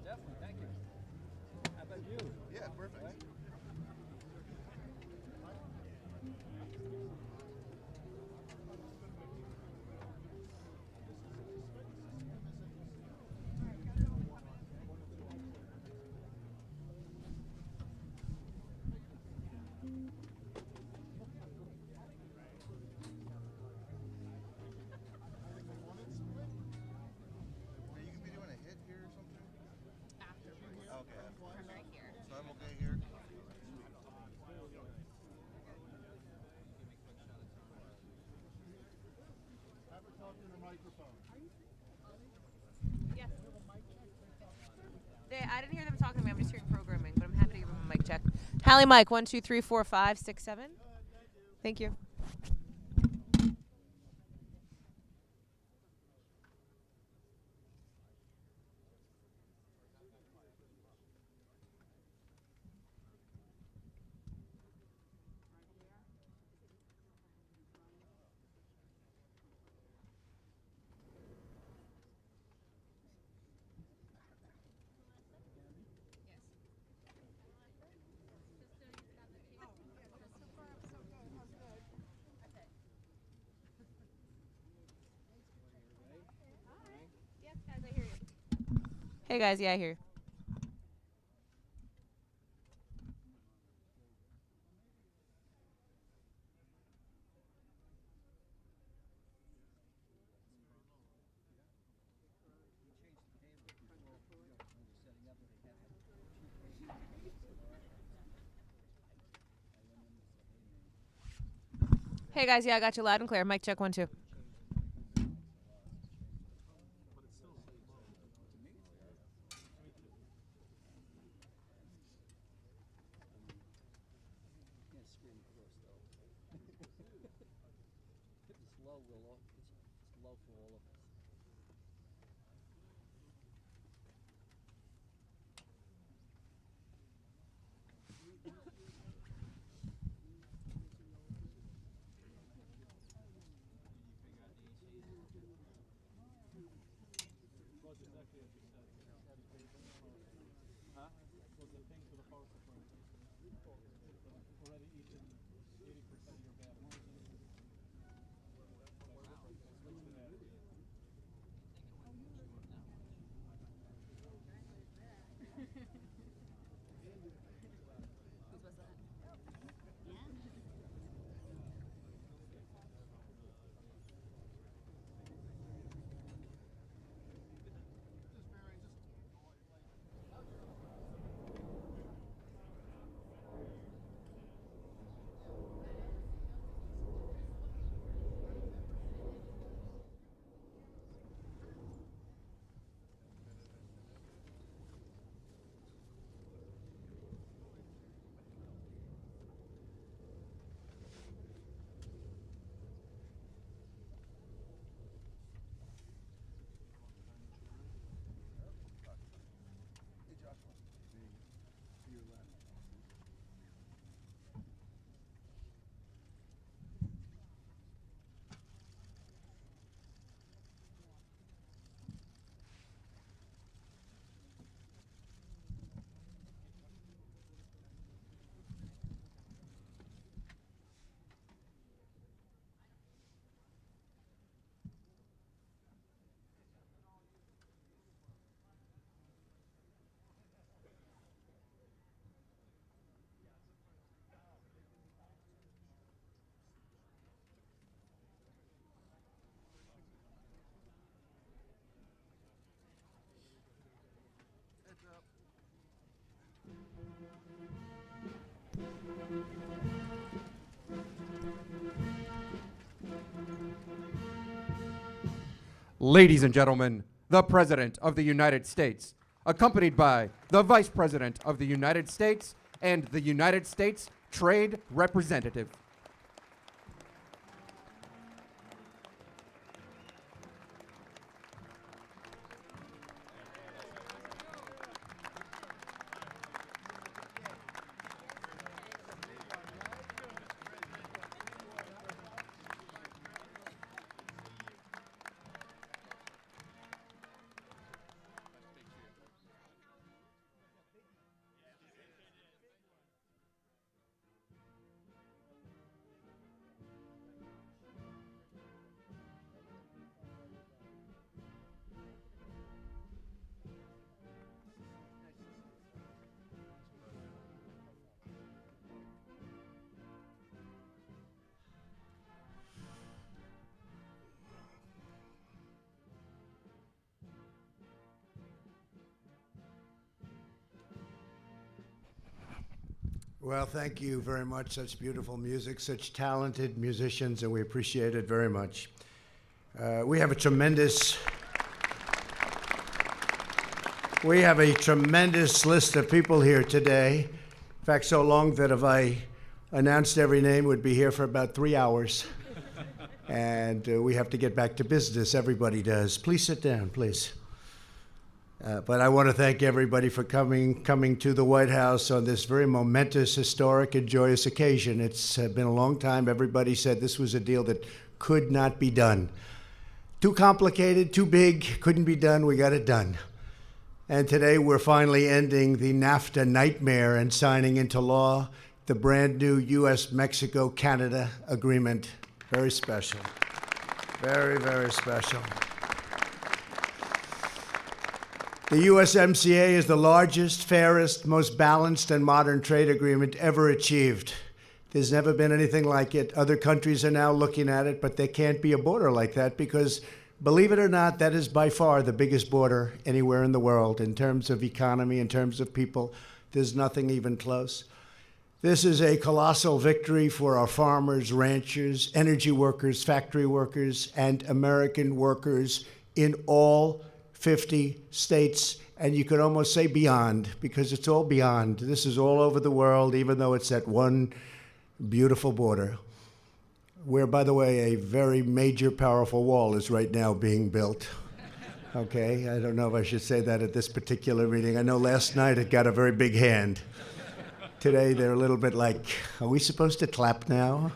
definitely. Thank you. How about you? Yeah, perfect. Right? Are you gonna be doing a hit here or something? After Okay. I'm right here. So I'm okay here. Have her talk in the microphone. Yes. I didn't hear them talking to me. I'm just hearing programming, but I'm happy to give them a mic check. Hallie, mic 1, 2, 3, 4, 5, 6, 7. Thank you. Yes, guys, I hear you. Hey, guys, yeah, I hear you. Hey, guys, yeah, I got you loud and clear. Mic check 1, 2. It's low for all of us. Huh? Was the thing for the power supply already eaten 80% of your battery? Hey, Joshua. To your left. Heads up. Ladies and gentlemen, the President of the United States, accompanied by the Vice President of the United States and the United States Trade Representative. Well, thank you very much. Such beautiful music, such talented musicians, and we appreciate it very much. We have a tremendous list of people here today. In fact, so long that if I announced every name, we'd be here for about 3 hours. And we have to get back to business. Everybody does. Please sit down, please. But I want to thank everybody for coming to the White House on this very momentous, historic, and joyous occasion. It's been a long time. Everybody said this was a deal that could not be done. Too complicated, too big, couldn't be done. We got it done. And today we're finally ending the NAFTA nightmare and signing into law the brand new US-Mexico-Canada agreement. Very special. Very, very special. The USMCA is the largest, fairest, most balanced, and modern trade agreement ever achieved. There's never been anything like it. Other countries are now looking at it, but there can't be a border like that because, believe it or not, that is by far the biggest border anywhere in the world in terms of economy, in terms of people. There's nothing even close. This is a colossal victory for our farmers, ranchers, energy workers, factory workers, and American workers in all 50 states, and you could almost say beyond, because it's all beyond. This is all over the world, even though it's that one beautiful border, where, by the way, a very major, powerful wall is right now being built. Okay, I don't know if I should say that at this particular meeting. I know last night it got a very big hand. Today they're a little bit like, are we supposed to clap now?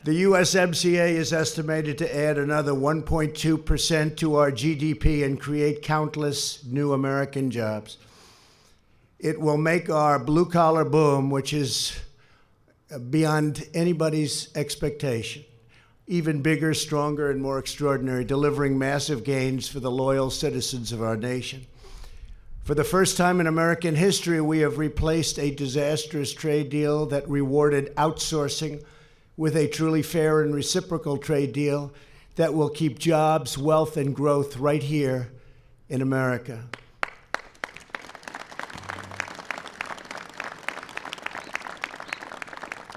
The USMCA is estimated to add another 1.2% to our GDP and create countless new American jobs. It will make our blue-collar boom, which is beyond anybody's expectation, even bigger, stronger, and more extraordinary, delivering massive gains for the loyal citizens of our nation. For the first time in American history, we have replaced a disastrous trade deal that rewarded outsourcing with a truly fair and reciprocal trade deal that will keep jobs, wealth, and growth right here in America.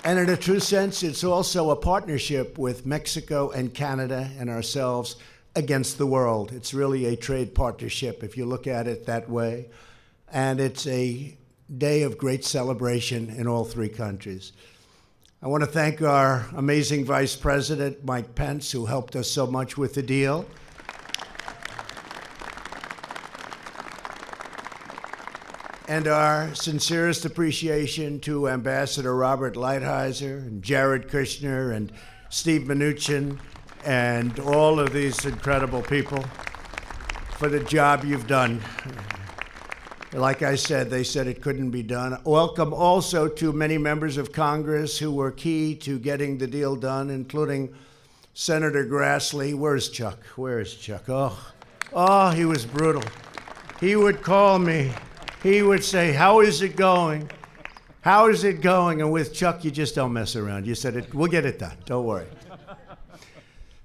And in a true sense, it's also a partnership with Mexico and Canada and ourselves against the world. It's really a trade partnership, if you look at it that way. And it's a day of great celebration in all three countries. I want to thank our amazing Vice President, Mike Pence, who helped us so much with the deal. And our sincerest appreciation to Ambassador Robert Lighthizer and Jared Kushner and Steve Mnuchin and all of these incredible people for the job you've done. Like I said, they said it couldn't be done. Welcome also to many members of Congress who were key to getting the deal done, including Senator Grassley. Where's Chuck? Where's Chuck? Oh, he was brutal. He would call me. He would say, how is it going? How is it going? And with Chuck, you just don't mess around. You said, we'll get it done. Don't worry.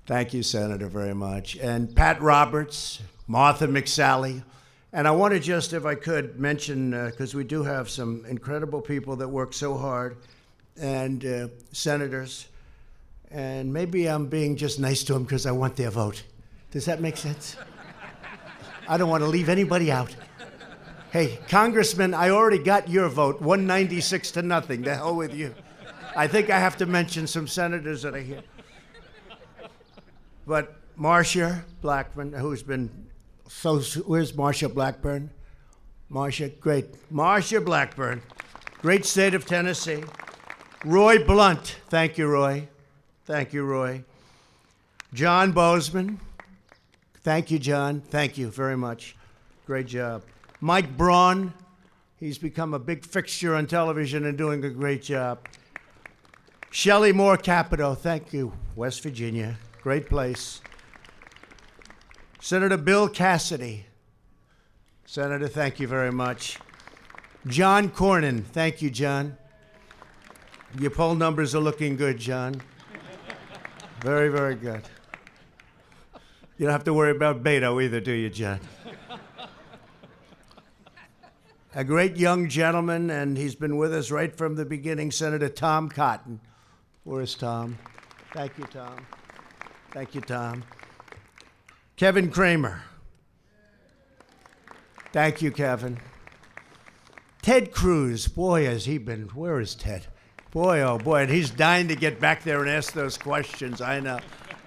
Thank you, Senator, very much. And Pat Roberts, Martha McSally. And I want to just, if I could, mention, because we do have some incredible people that work so hard, and senators, and maybe I'm being just nice to them because I want their vote. Does that make sense? I don't want to leave anybody out. Hey, Congressman, I already got your vote, 196 to nothing. The hell with you. I think I have to mention some senators that are here. But Marcia Blackburn, who's been where's Marcia Blackburn? Marcia, great. Marcia Blackburn, great state of Tennessee. Roy Blunt, thank you, Roy. Thank you, Roy. John Bozeman, thank you, John. Thank you very much. Great job. Mike Braun, he's become a big fixture on television and doing a great job. Shelley Moore Capito, thank you. West Virginia, great place. Senator Bill Cassidy. Senator, thank you very much. John Cornyn. Thank you, John. Your poll numbers are looking good, John. Very, very good. You don't have to worry about Beto either, do you, John? a great young gentleman, and he's been with us right from the beginning, Senator Tom Cotton. Where's Tom? Thank you, Tom. Thank you, Tom. Kevin Kramer. Thank you, Kevin. Ted Cruz. Boy, has he been, where is Ted? Boy, oh boy, and he's dying to get back there and ask those questions, I know.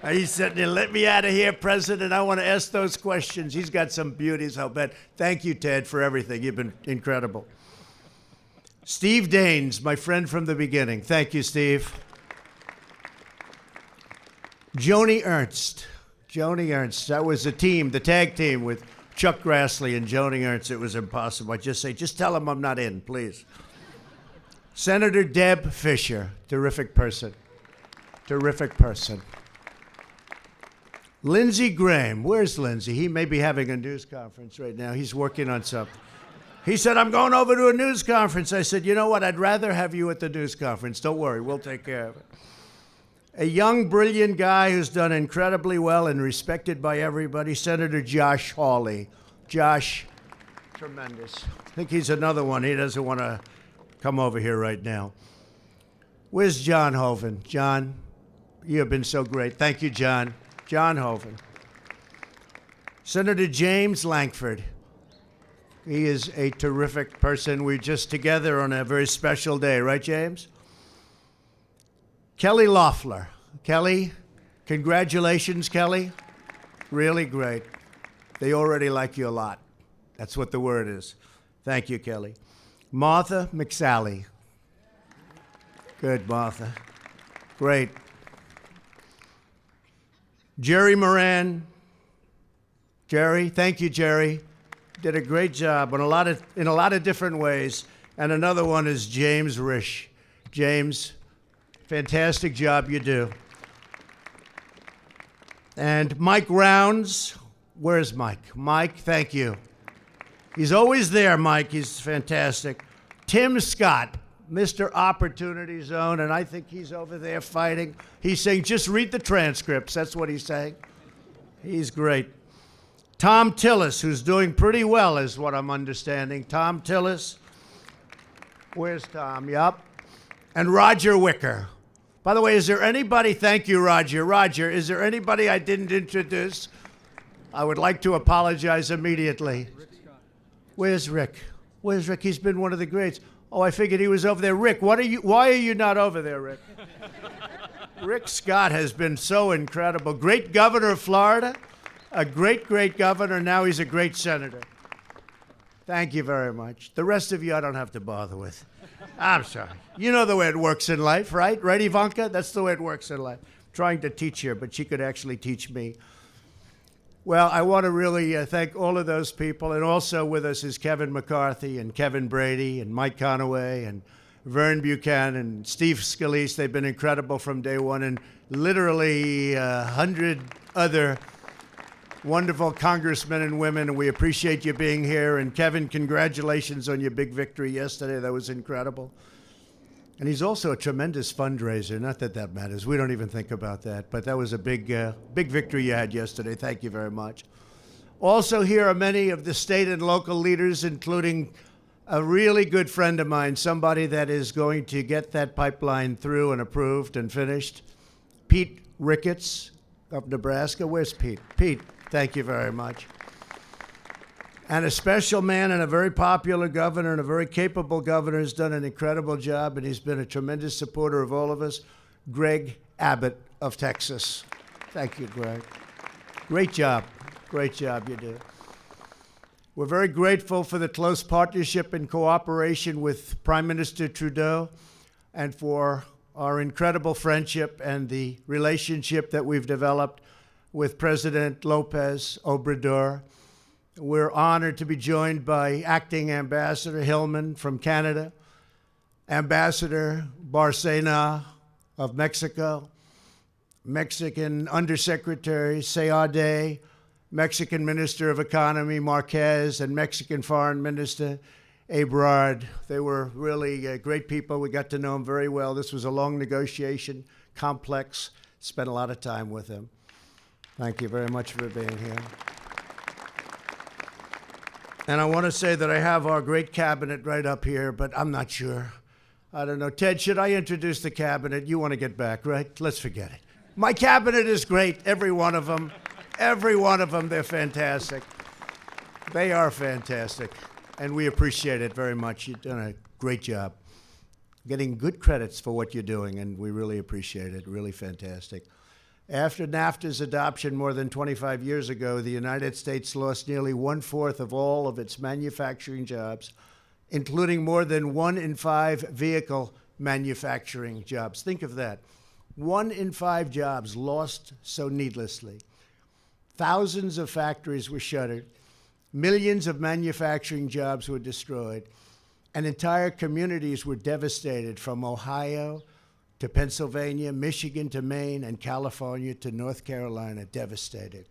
He's sitting there, let me out of here, President. I want to ask those questions. He's got some beauties, I'll bet. Thank you, Ted, for everything. You've been incredible. Steve Daines, my friend from the beginning. Thank you, Steve. Joni Ernst. Joni Ernst. That was the team, the tag team with Chuck Grassley and Joni Ernst. It was impossible. I just tell him I'm not in, please. Senator Deb Fischer. Terrific person. Terrific person. Lindsey Graham. Where's Lindsey? He may be having a news conference right now. He's working on something. He said, I'm going over to a news conference. I said, you know what? I'd rather have you at the news conference. Don't worry. We'll take care of it. A young, brilliant guy who's done incredibly well and respected by everybody, Senator Josh Hawley. Josh, tremendous. I think he's another one. He doesn't want to come over here right now. Where's John Hoeven? John, you have been so great. Thank you, John. John Hoeven. Senator James Lankford. He is a terrific person. We're just together on a very special day, right, James? Kelly Loeffler. Kelly, congratulations, Kelly. Really great. They already like you a lot. That's what the word is. Thank you, Kelly. Martha McSally. Good, Martha. Great. Jerry Moran. Jerry, thank you, Jerry. Did a great job in a lot of different ways. And another one is James Risch. James, fantastic job you do. And Mike Rounds. Where's Mike? Mike, thank you. He's always there, Mike. He's fantastic. Tim Scott, Mr. Opportunity Zone, and I think he's over there fighting. He's saying, just read the transcripts. That's what he's saying. He's great. Tom Tillis, who's doing pretty well, is what I'm understanding. Tom Tillis. Where's Tom? Yup. And Roger Wicker. By the way, is there anybody, thank you, Roger. Roger, is there anybody I didn't introduce? I would like to apologize immediately. Where's Rick? Where's Rick? He's been one of the greats. Oh, I figured he was over there. Rick, why are you not over there, Rick? Rick Scott has been so incredible. Great governor of Florida. A great, great governor. Now he's a great senator. Thank you very much. The rest of you I don't have to bother with. I'm sorry. You know the way it works in life, right? Right, Ivanka? That's the way it works in life. I'm trying to teach her, but she could actually teach me. Well, I want to really thank all of those people. And also with us is Kevin McCarthy and Kevin Brady and Mike Conaway and Vern Buchanan and Steve Scalise. They've been incredible from day one. And literally 100 other wonderful congressmen and women. And we appreciate you being here. And Kevin, congratulations on your big victory yesterday. That was incredible. And he's also a tremendous fundraiser. Not that that matters. We don't even think about that. But that was a big victory you had yesterday. Thank you very much. Also here are many of the state and local leaders, including a really good friend of mine, somebody that is going to get that pipeline through and approved and finished, Pete Ricketts of Nebraska. Where's Pete? Pete, thank you very much. And a special man and a very popular governor and a very capable governor has done an incredible job, and he's been a tremendous supporter of all of us, Greg Abbott of Texas. Thank you, Greg. Great job. Great job you do. We're very grateful for the close partnership and cooperation with Prime Minister Trudeau and for our incredible friendship and the relationship that we've developed with President Lopez Obrador. We're honored to be joined by Acting Ambassador Hillman from Canada, Ambassador Barcena of Mexico, Mexican Undersecretary Seade, Mexican Minister of Economy Marquez, and Mexican Foreign Minister Ebrard. They were really great people. We got to know them very well. This was a long negotiation, complex. Spent a lot of time with them. Thank you very much for being here. And I want to say that I have our great cabinet right up here, but I'm not sure. I don't know. Ted, should I introduce the cabinet? You want to get back, right? Let's forget it. My cabinet is great, every one of them. Every one of them, they're fantastic. They are fantastic, and we appreciate it very much. You've done a great job. Getting good credits for what you're doing, and we really appreciate it. Really fantastic. After NAFTA's adoption more than 25 years ago, the United States lost nearly 1/4 of all of its manufacturing jobs, including more than 1 in 5 vehicle manufacturing jobs. Think of that. 1 in 5 jobs lost so needlessly. Thousands of factories were shuttered. Millions of manufacturing jobs were destroyed. And entire communities were devastated, from Ohio to Pennsylvania, Michigan to Maine, and California to North Carolina, devastated.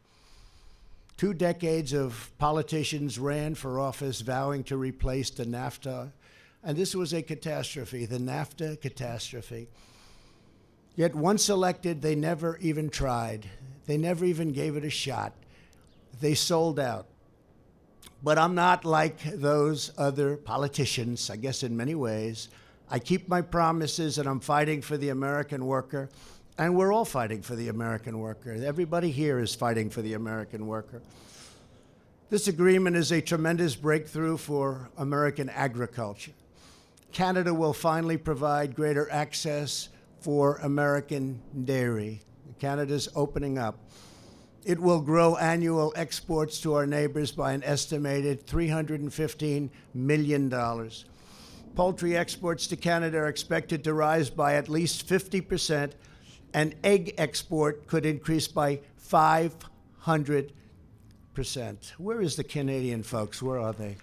2 decades of politicians ran for office vowing to replace the NAFTA, and this was a catastrophe, the NAFTA catastrophe. Yet once elected, they never even tried. They never even gave it a shot. They sold out. But I'm not like those other politicians, I guess in many ways. I keep my promises, and I'm fighting for the American worker. And we're all fighting for the American worker. Everybody here is fighting for the American worker. This agreement is a tremendous breakthrough for American agriculture. Canada will finally provide greater access for American dairy. Canada's opening up. It will grow annual exports to our neighbors by an estimated $315 million. Poultry exports to Canada are expected to rise by at least 50%, and egg export could increase by 500%. Where is the Canadian folks? Where are they?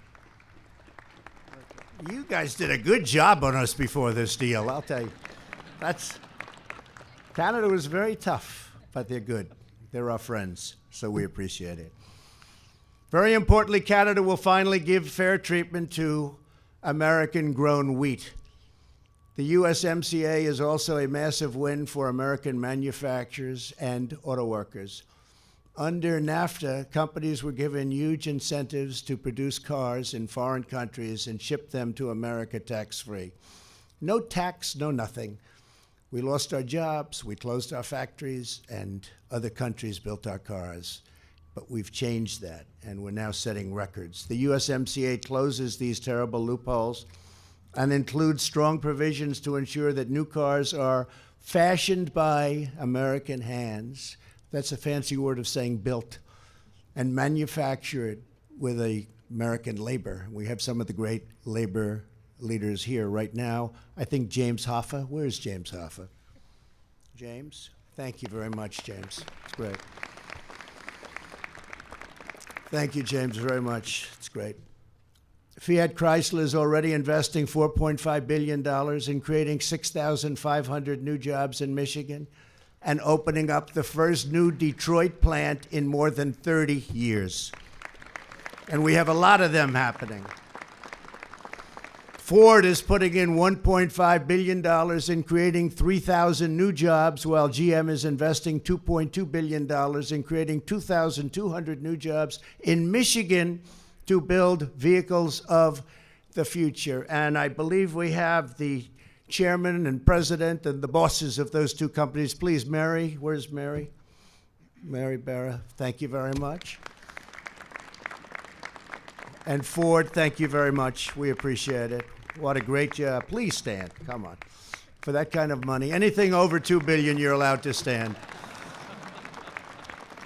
You guys did a good job on us before this deal, I'll tell you. Canada was very tough, but they're good. They're our friends, so we appreciate it. Very importantly, Canada will finally give fair treatment to American-grown wheat. The USMCA is also a massive win for American manufacturers and auto workers. Under NAFTA, companies were given huge incentives to produce cars in foreign countries and ship them to America tax-free. No tax, no nothing. We lost our jobs, we closed our factories, and other countries built our cars. But we've changed that, and we're now setting records. The USMCA closes these terrible loopholes and includes strong provisions to ensure that new cars are fashioned by American hands. That's a fancy word of saying built, and manufactured with American labor. We have some of the great labor leaders here right now. I think James Hoffa. Where's James Hoffa? James? Thank you very much, James. It's great. Thank you, James, very much. It's great. Fiat Chrysler is already investing $4.5 billion in creating 6,500 new jobs in Michigan and opening up the first new Detroit plant in more than 30 years. And we have a lot of them happening. Ford is putting in $1.5 billion in creating 3,000 new jobs, while GM is investing $2.2 billion in creating 2,200 new jobs in Michigan to build vehicles of the future. And I believe we have the chairman and president and the bosses of those two companies. Please, Mary. Where's Mary? Mary Barra, thank you very much. And Ford, thank you very much. We appreciate it. What a great job. Please stand. Come on. For that kind of money, anything over $2 billion, you're allowed to stand.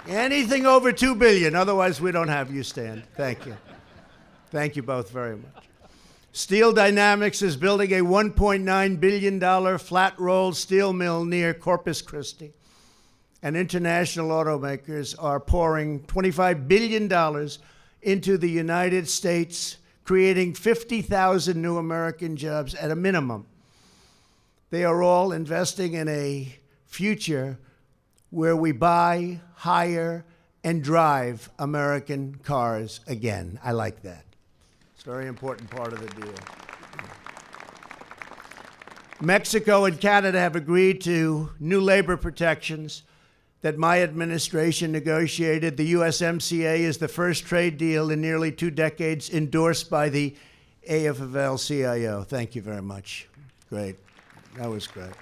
Anything over $2 billion, otherwise we don't have you stand. Thank you. Thank you both very much. Steel Dynamics is building a $1.9 billion flat-rolled steel mill near Corpus Christi. And international automakers are pouring $25 billion into the United States, creating 50,000 new American jobs at a minimum. They are all investing in a future where we buy, hire, and drive American cars again. I like that. It's a very important part of the deal. Mexico and Canada have agreed to new labor protections that my administration negotiated. The USMCA is the first trade deal in nearly 2 decades endorsed by the AFL-CIO. Thank you very much. Great. That was great.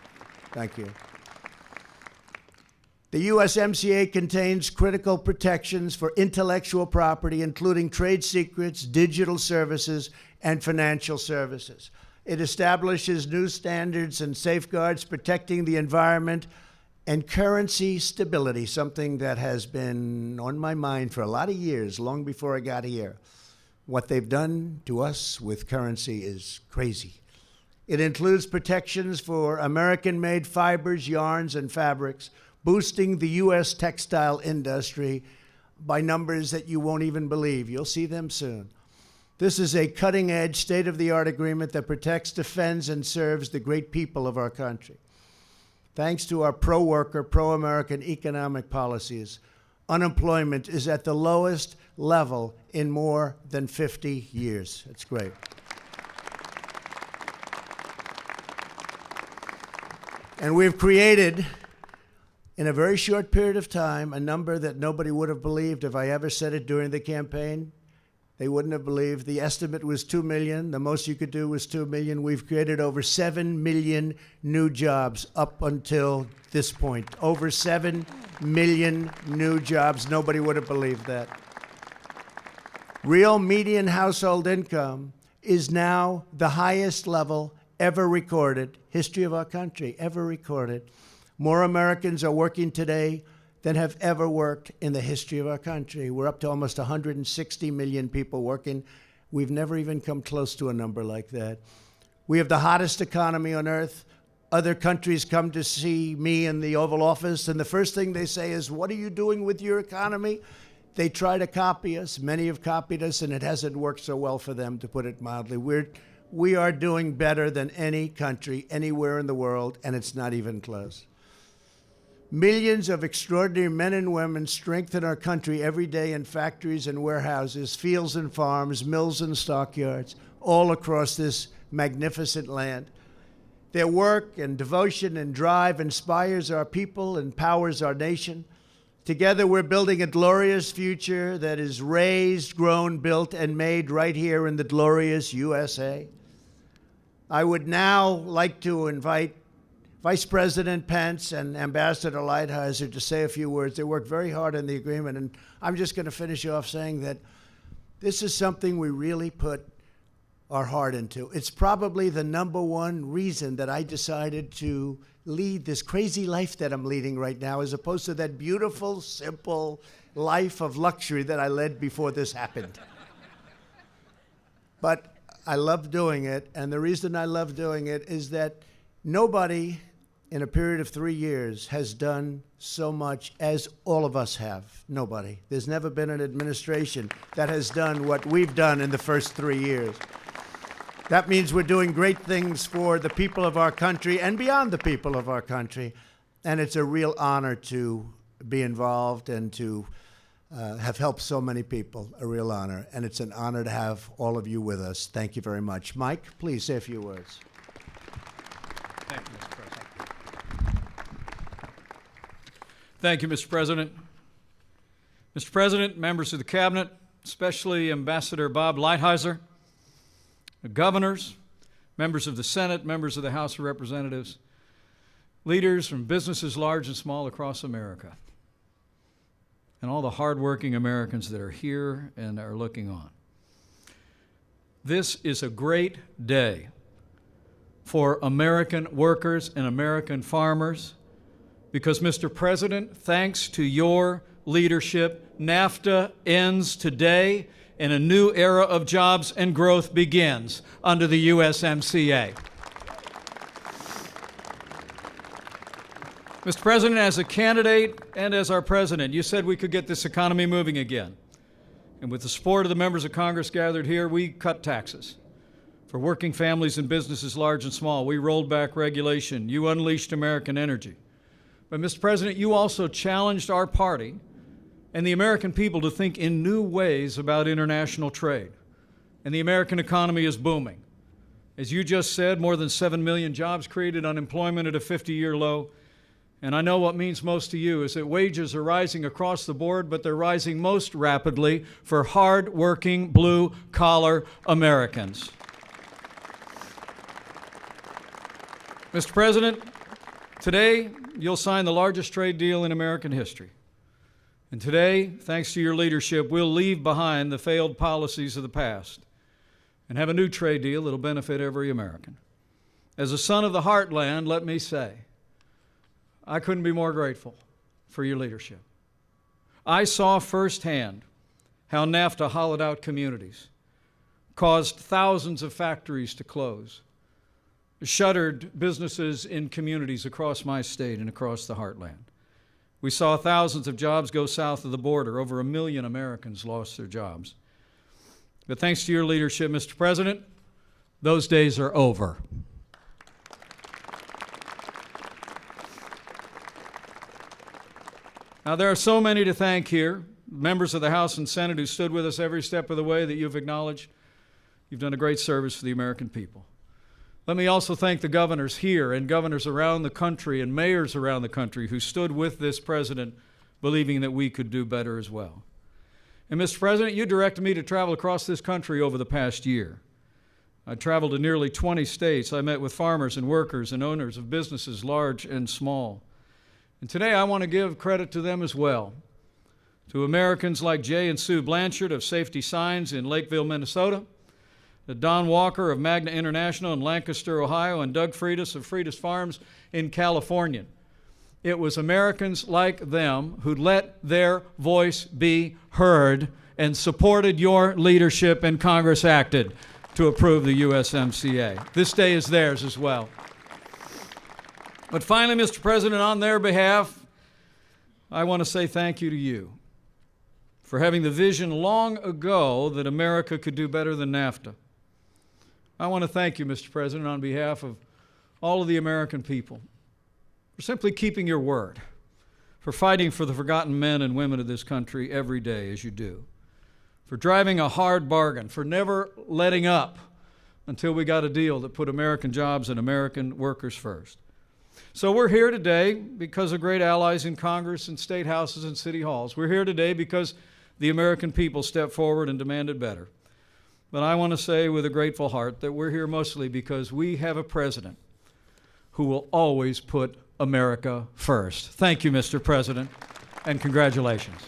Thank you. The USMCA contains critical protections for intellectual property, including trade secrets, digital services, and financial services. It establishes new standards and safeguards protecting the environment and currency stability, something that has been on my mind for a lot of years, long before I got here. What they've done to us with currency is crazy. It includes protections for American-made fibers, yarns, and fabrics, boosting the U.S. textile industry by numbers that you won't even believe. You'll see them soon. This is a cutting-edge, state-of-the-art agreement that protects, defends, and serves the great people of our country. Thanks to our pro-worker, pro-American economic policies, unemployment is at the lowest level in more than 50 years. That's great. And we've created, in a very short period of time, a number that nobody would have believed if I ever said it during the campaign. They wouldn't have believed. The estimate was 2 million. The most you could do was 2 million. We've created over 7 million new jobs up until this point. Over 7 million new jobs. Nobody would have believed that. Real median household income is now the highest level ever recorded, history of our country, ever recorded. More Americans are working today than have ever worked in the history of our country. We're up to almost 160 million people working. We've never even come close to a number like that. We have the hottest economy on earth. Other countries come to see me in the Oval Office, and the first thing they say is, "What are you doing with your economy?" They try to copy us. Many have copied us, and it hasn't worked so well for them, to put it mildly. We are doing better than any country anywhere in the world, and it's not even close. Millions of extraordinary men and women strengthen our country every day in factories and warehouses, fields and farms, mills and stockyards, all across this magnificent land. Their work and devotion and drive inspires our people and powers our nation. Together, we're building a glorious future that is raised, grown, built, and made right here in the glorious USA. I would now like to invite Vice President Pence and Ambassador Lighthizer to say a few words. They worked very hard on the agreement, and I'm just going to finish off saying that this is something we really put our heart into. It's probably the #1 reason that I decided to lead this crazy life that I'm leading right now, as opposed to that beautiful, simple life of luxury that I led before this happened. But I love doing it, and the reason I love doing it is that nobody in a period of 3 years has done so much as all of us have. Nobody. There's never been an administration that has done what we've done in the first 3 years. That means we're doing great things for the people of our country and beyond the people of our country. And it's a real honor to be involved and to have helped so many people, a real honor. And it's an honor to have all of you with us. Thank you very much. Mike, please say a few words. Thank you, Mr. President. Thank you, Mr. President. Mr. President, members of the Cabinet, especially Ambassador Bob Lighthizer, the governors, members of the Senate, members of the House of Representatives, leaders from businesses large and small across America, and all the hardworking Americans that are here and are looking on. This is a great day for American workers and American farmers because, Mr. President, thanks to your leadership, NAFTA ends today and a new era of jobs and growth begins under the USMCA. Mr. President, as a candidate and as our president, you said we could get this economy moving again. And with the support of the members of Congress gathered here, we cut taxes for working families and businesses large and small. We rolled back regulation. You unleashed American energy. But, Mr. President, you also challenged our party and the American people to think in new ways about international trade. And the American economy is booming. As you just said, more than 7 million jobs created, unemployment at a 50-year low, And I know what means most to you is that wages are rising across the board, but they're rising most rapidly for hard-working, blue-collar Americans. Mr. President, today you'll sign the largest trade deal in American history. And today, thanks to your leadership, we'll leave behind the failed policies of the past and have a new trade deal that'll benefit every American. As a son of the heartland, let me say, I couldn't be more grateful for your leadership. I saw firsthand how NAFTA hollowed out communities, caused thousands of factories to close, shuttered businesses in communities across my state and across the heartland. We saw thousands of jobs go south of the border. Over 1 million Americans lost their jobs. But thanks to your leadership, Mr. President, those days are over. Now, there are so many to thank here, members of the House and Senate who stood with us every step of the way that you've acknowledged. You've done a great service for the American people. Let me also thank the governors here and governors around the country and mayors around the country who stood with this president, believing that we could do better as well. And Mr. President, you directed me to travel across this country over the past year. I traveled to nearly 20 states. I met with farmers and workers and owners of businesses large and small. And today I want to give credit to them as well, to Americans like Jay and Sue Blanchard of Safety Signs in Lakeville, Minnesota, to Don Walker of Magna International in Lancaster, Ohio, and Doug Freitas of Freitas Farms in California. It was Americans like them who let their voice be heard and supported your leadership, and Congress acted to approve the USMCA. This day is theirs as well. But finally, Mr. President, on their behalf, I want to say thank you to you for having the vision long ago that America could do better than NAFTA. I want to thank you, Mr. President, on behalf of all of the American people, for simply keeping your word, for fighting for the forgotten men and women of this country every day as you do, for driving a hard bargain, for never letting up until we got a deal that put American jobs and American workers first. So we're here today because of great allies in Congress and state houses and city halls. We're here today because the American people stepped forward and demanded better. But I want to say with a grateful heart that we're here mostly because we have a president who will always put America first. Thank you, Mr. President, and congratulations.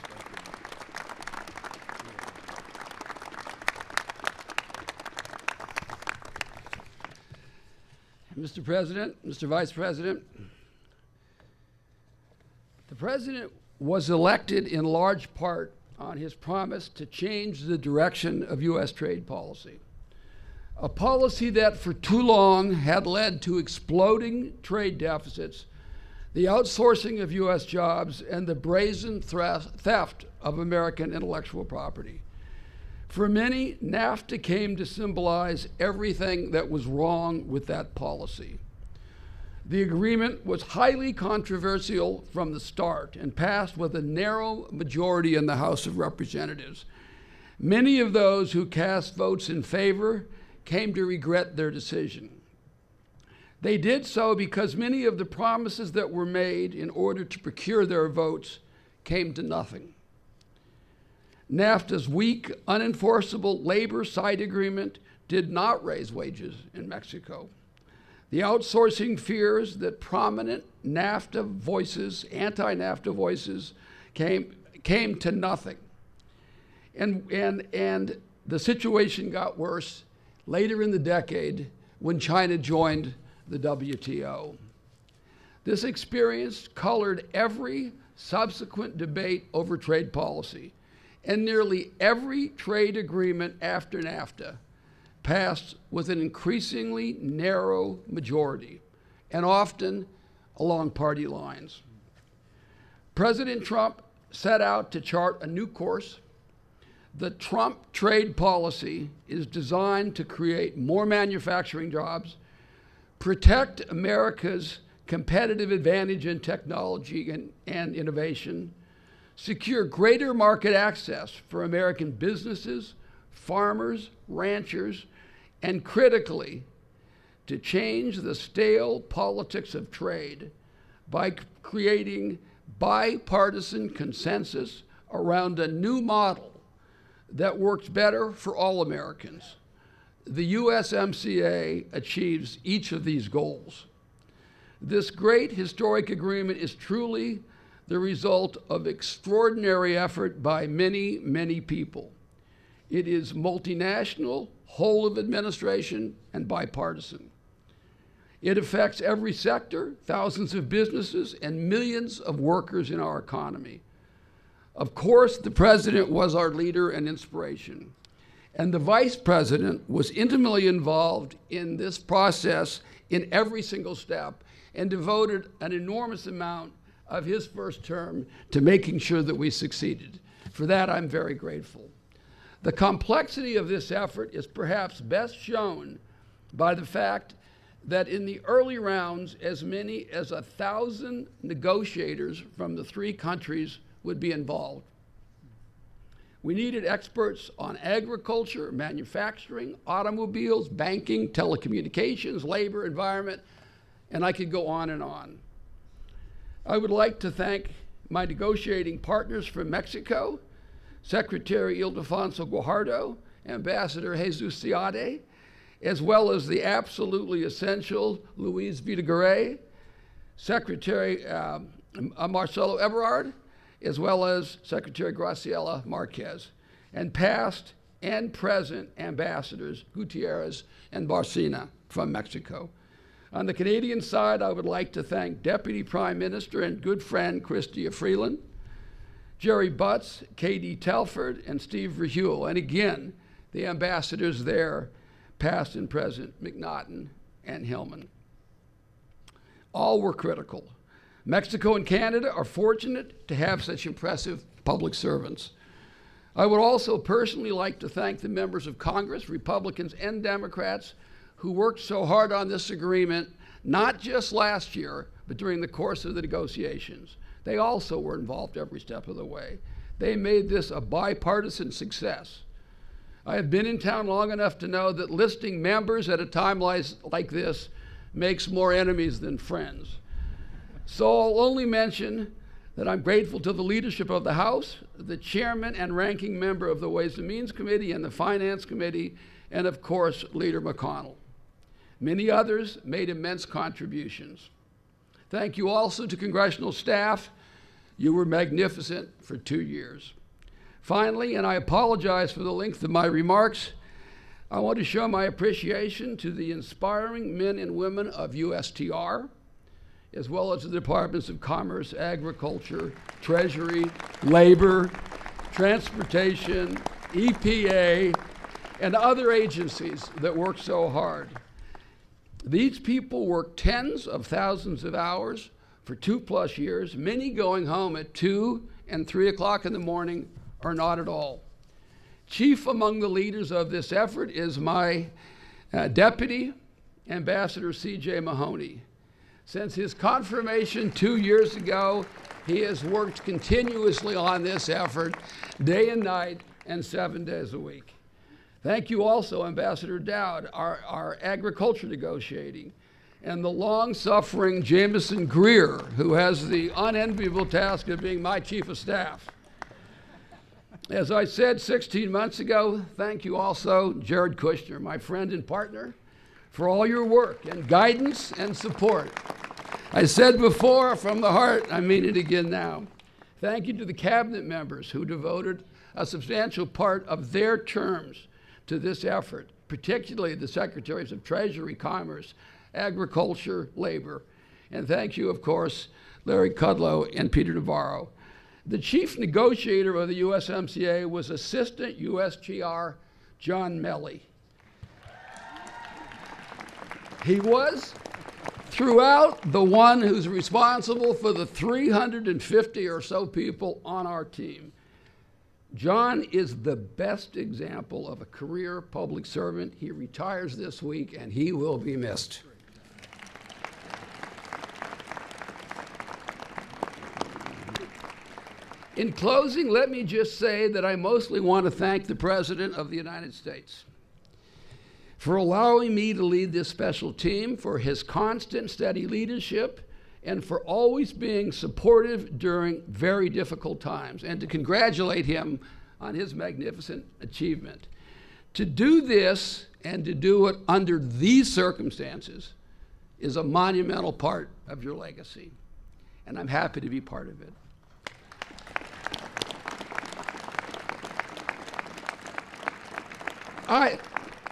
Mr. President, Mr. Vice President, the President was elected in large part on his promise to change the direction of U.S. trade policy, a policy that for too long had led to exploding trade deficits, the outsourcing of U.S. jobs, and the brazen theft of American intellectual property. For many, NAFTA came to symbolize everything that was wrong with that policy. The agreement was highly controversial from the start and passed with a narrow majority in the House of Representatives. Many of those who cast votes in favor came to regret their decision. They did so because many of the promises that were made in order to procure their votes came to nothing. NAFTA's weak, unenforceable labor side agreement did not raise wages in Mexico. The outsourcing fears that prominent NAFTA voices, anti-NAFTA voices, came to nothing. And the situation got worse later in the decade when China joined the WTO. This experience colored every subsequent debate over trade policy, and nearly every trade agreement after NAFTA passed with an increasingly narrow majority, and often along party lines. President Trump set out to chart a new course. The Trump trade policy is designed to create more manufacturing jobs, protect America's competitive advantage in technology and innovation, secure greater market access for American businesses, farmers, ranchers, and critically, to change the stale politics of trade by creating bipartisan consensus around a new model that works better for all Americans. The USMCA achieves each of these goals. This great historic agreement is truly the result of extraordinary effort by many, many people. It is multinational, whole of administration, and bipartisan. It affects every sector, thousands of businesses, and millions of workers in our economy. Of course, the president was our leader and inspiration, and the vice president was intimately involved in this process in every single step and devoted an enormous amount of his first term to making sure that we succeeded. For that, I'm very grateful. The complexity of this effort is perhaps best shown by the fact that in the early rounds, as many as 1,000 negotiators from the three countries would be involved. We needed experts on agriculture, manufacturing, automobiles, banking, telecommunications, labor, environment, and I could go on and on. I would like to thank my negotiating partners from Mexico, Secretary Ildefonso Guajardo, Ambassador Jesus Seade, as well as the absolutely essential Luis Videgaray, Secretary Marcelo Ebrard, as well as Secretary Graciela Marquez, and past and present ambassadors Gutierrez and Barcina from Mexico. On the Canadian side, I would like to thank Deputy Prime Minister and good friend Chrystia Freeland, Jerry Butts, Katie Telford, and Steve Rahul, and again, the ambassadors there, past and present, McNaughton and Hillman. All were critical. Mexico and Canada are fortunate to have such impressive public servants. I would also personally like to thank the members of Congress, Republicans and Democrats, who worked so hard on this agreement, not just last year, but during the course of the negotiations. They also were involved every step of the way. They made this a bipartisan success. I have been in town long enough to know that listing members at a time like this makes more enemies than friends. So I'll only mention that I'm grateful to the leadership of the House, the chairman and ranking member of the Ways and Means Committee and the Finance Committee, and of course, Leader McConnell. Many others made immense contributions. Thank you also to congressional staff. You were magnificent for 2 years. Finally, and I apologize for the length of my remarks, I want to show my appreciation to the inspiring men and women of USTR, as well as the Departments of Commerce, Agriculture, Treasury, Labor, Transportation, EPA, and other agencies that work so hard. These people work tens of thousands of hours for 2+ years, many going home at 2 and 3 o'clock in the morning or not at all. Chief among the leaders of this effort is my deputy, Ambassador C.J. Mahoney. Since his confirmation 2 years ago, he has worked continuously on this effort, day and night and 7 days a week. Thank you also, Ambassador Dowd, our agriculture negotiating, and the long-suffering Jameson Greer, who has the unenviable task of being my chief of staff. As I said 16 months ago, thank you also, Jared Kushner, my friend and partner, for all your work and guidance and support. I said before, from the heart, I mean it again now. Thank you to the cabinet members who devoted a substantial part of their terms to this effort, particularly the Secretaries of Treasury, Commerce, Agriculture, Labor. And thank you, of course, Larry Kudlow and Peter Navarro. The chief negotiator of the USMCA was Assistant USTR John Melly. He was, throughout, the one who's responsible for the 350 or so people on our team. John is the best example of a career public servant. He retires this week, and he will be missed. In closing, let me just say that I mostly want to thank the President of the United States for allowing me to lead this special team, for his constant, steady leadership, and for always being supportive during very difficult times, and to congratulate him on his magnificent achievement. To do this and to do it under these circumstances is a monumental part of your legacy, and I'm happy to be part of it.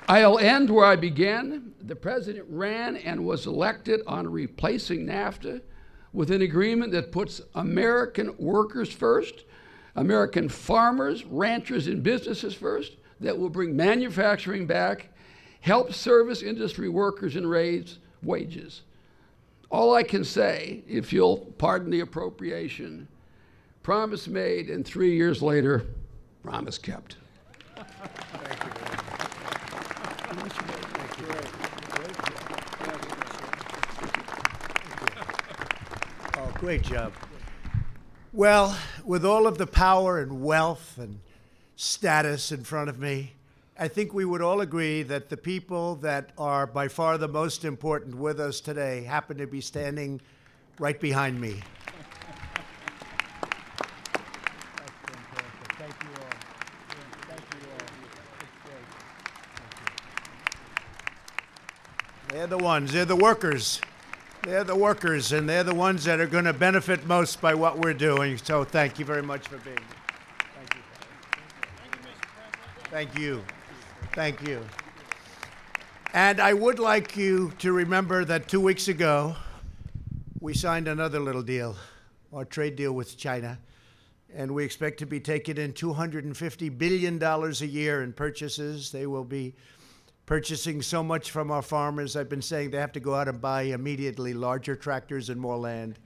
I'll end where I began. The president ran and was elected on replacing NAFTA with an agreement that puts American workers first, American farmers, ranchers, and businesses first, that will bring manufacturing back, help service industry workers, and raise wages. All I can say, if you'll pardon the appropriation, promise made, and 3 years later, promise kept. Oh, great job. Well, with all of the power and wealth and status in front of me, I think we would all agree that the people that are by far the most important with us today happen to be standing right behind me. Thank you all. Thank you all. It's great. They're the ones, they're the workers. They're the workers, and they're the ones that are going to benefit most by what we're doing. So thank you very much for being here. Thank you. Thank you. Thank you. And I would like you to remember that 2 weeks ago, we signed another little deal, our trade deal with China, and we expect to be taking in $250 billion a year in purchases. They will be purchasing so much from our farmers. I've been saying they have to go out and buy immediately larger tractors and more land.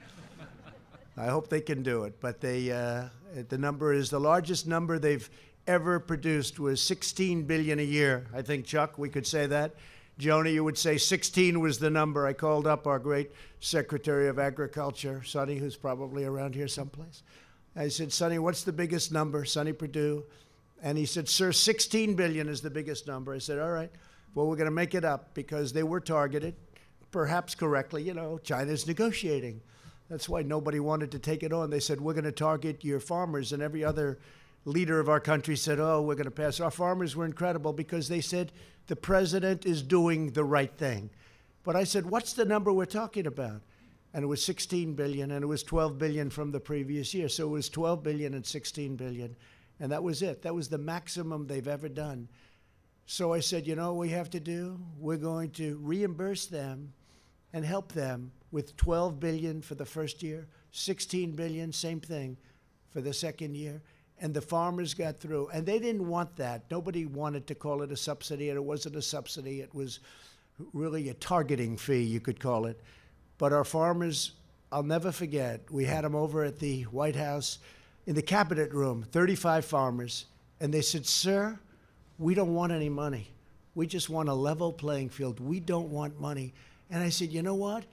I hope they can do it, but the number is the largest number they've ever produced was $16 billion a year. I think, Chuck, we could say that. Joni, you would say 16 was the number. I called up our great Secretary of Agriculture, Sonny, who's probably around here someplace. I said, Sonny, what's the biggest number? Sonny Perdue. And he said, sir, 16 billion is the biggest number. I said, all right, well, we're going to make it up because they were targeted, perhaps correctly. You know, China's negotiating. That's why nobody wanted to take it on. They said, we're going to target your farmers, and every other leader of our country said, oh, we're going to pass. Our farmers were incredible because they said the president is doing the right thing. But I said, what's the number we're talking about? And it was 16 billion, and it was 12 billion from the previous year. So it was 12 billion and 16 billion, and that was it. That was the maximum they've ever done. So I said, you know what we have to do? We're going to reimburse them and help them with 12 billion for the first year, 16 billion, same thing, for the second year. And the farmers got through. And they didn't want that. Nobody wanted to call it a subsidy, and it wasn't a subsidy. It was really a targeting fee, you could call it. But our farmers, I'll never forget, we had them over at the White House in the cabinet room, 35 farmers. And they said, sir, we don't want any money. We just want a level playing field. We don't want money. And I said, you know what?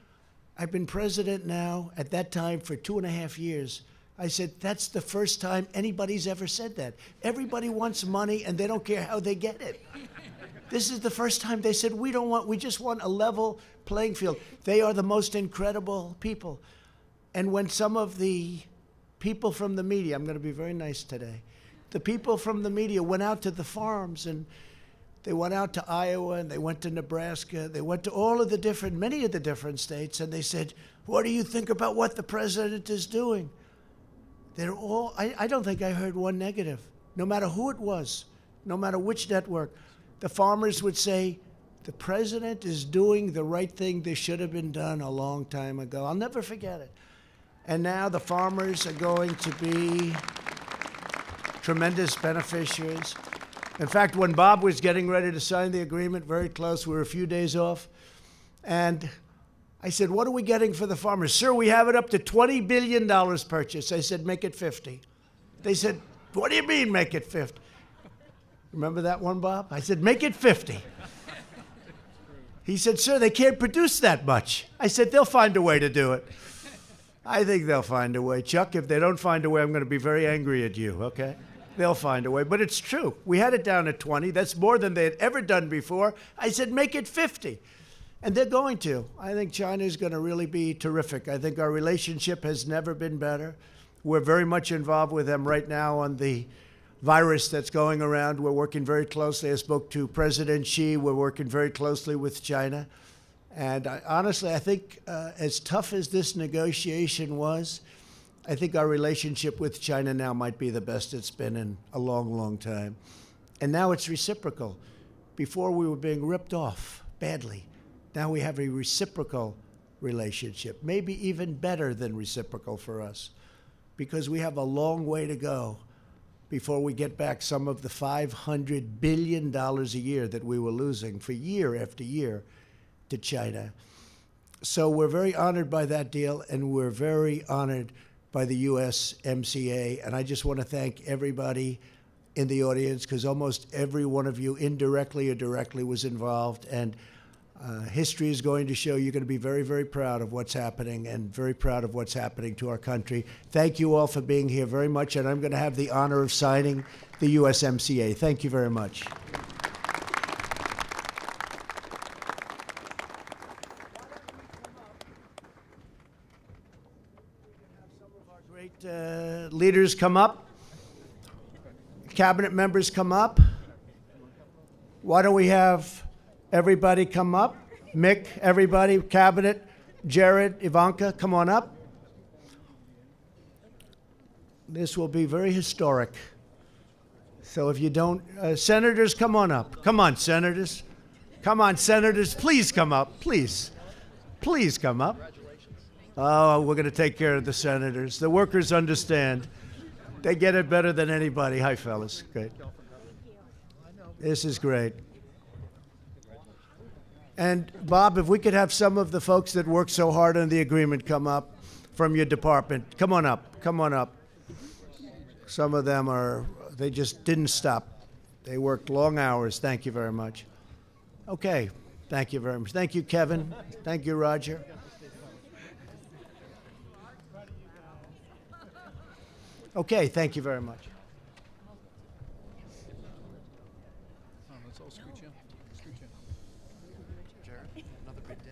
I've been president now at that time for 2.5 years. I said, that's the first time anybody's ever said that. Everybody wants money, and they don't care how they get it. This is the first time they said, we just want a level playing field. They are the most incredible people. And when some of the people from the media, I'm going to be very nice today, the people from the media went out to the farms, and they went out to Iowa, and they went to Nebraska, they went to many of the different states, and they said, what do you think about what the president is doing? They're all, I don't think I heard one negative, no matter who it was, no matter which network. The farmers would say, the president is doing the right thing. This should have been done a long time ago. I'll never forget it. And now the farmers are going to be tremendous beneficiaries. In fact, when Bob was getting ready to sign the agreement, very close, we were a few days off, and I said, what are we getting for the farmers? Sir, we have it up to $20 billion purchase. I said, make it 50. They said, what do you mean make it 50? Remember that one, Bob? I said, make it 50. He said, sir, they can't produce that much. I said, they'll find a way to do it. I think they'll find a way. Chuck, if they don't find a way, I'm going to be very angry at you, okay? They'll find a way. But it's true. We had it down at 20. That's more than they had ever done before. I said, make it 50. And they're going to. I think China is going to really be terrific. I think our relationship has never been better. We're very much involved with them right now on the virus that's going around. We're working very closely. I spoke to President Xi. We're working very closely with China. And honestly, I think as tough as this negotiation was, I think our relationship with China now might be the best it's been in a long, long time. And now it's reciprocal. Before we were being ripped off badly. Now we have a reciprocal relationship, maybe even better than reciprocal for us, because we have a long way to go before we get back some of the $500 billion a year that we were losing for year after year to China. So we're very honored by that deal, and we're very honored by the USMCA. And I just want to thank everybody in the audience, because almost every one of you, indirectly or directly, was involved. And history is going to show you're going to be very, very proud of what's happening and very proud of what's happening to our country. Thank you all for being here very much, and I'm going to have the honor of signing the USMCA. Thank you very much. Some of our great leaders come up. Cabinet members come up. Why don't we have everybody come up? Mick, everybody, Cabinet, Jared, Ivanka, come on up. This will be very historic. So if you don't, senators, come on up. Come on, senators. Come on, senators, please come up, please. Please come up. Oh, we're going to take care of the senators. The workers understand. They get it better than anybody. Hi, fellas. Great. This is great. And Bob, if we could have some of the folks that worked so hard on the agreement come up from your department. Come on up. Come on up. Some of them they just didn't stop. They worked long hours. Thank you very much. Okay. Thank you very much. Thank you, Kevin. Thank you, Roger. Okay. Thank you very much. Let's all scooch in. Scooch in. Jared, another big day.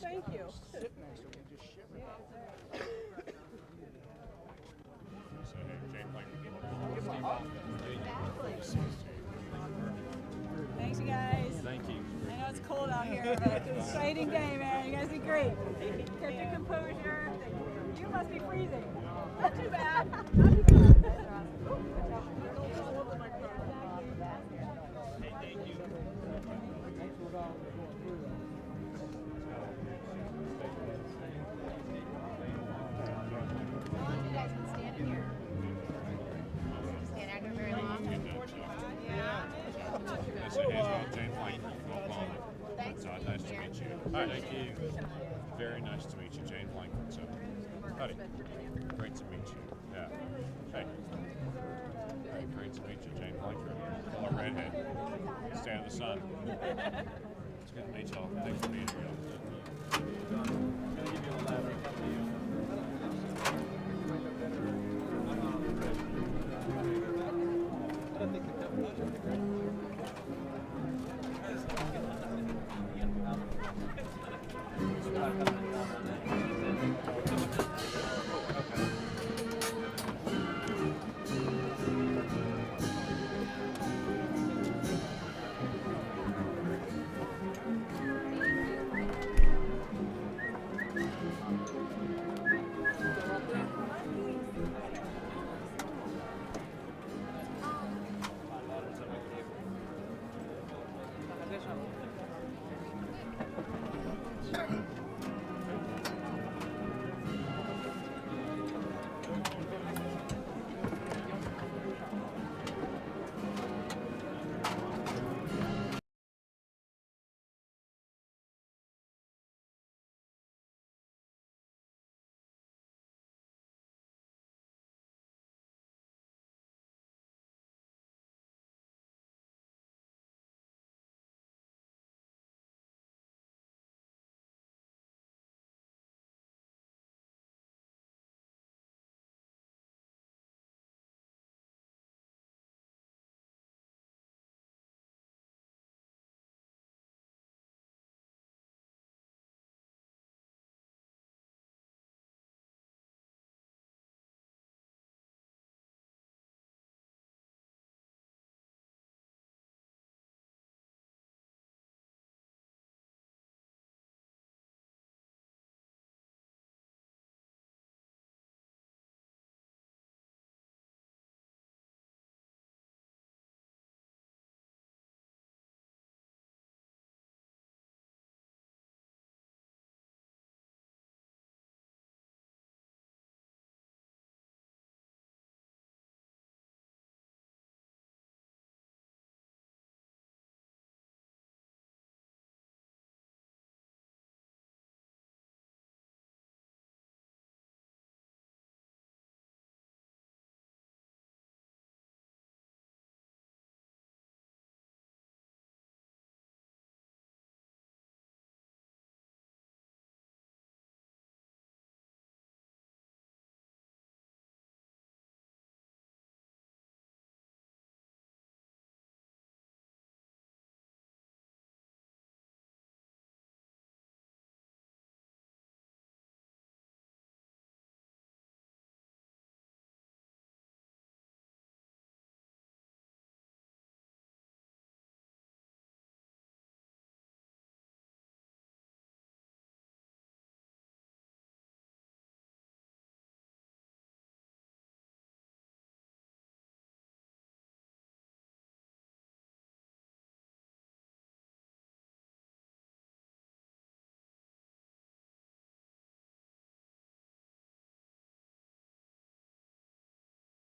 Thank you. Thanks, you guys. Thank you. I know it's cold out here. Exciting day, man. You guys did great. Kept your composure. You must be freezing. Not too bad. Not too bad. Nice to meet you. Hi, thank you. Very nice to meet you, Jane Blankford. So, howdy. Great to meet you. Yeah. Hey. Great to meet you, Jane Blankford. Color redhead. Stand in the sun. It's good to meet y'all. Thanks for being here.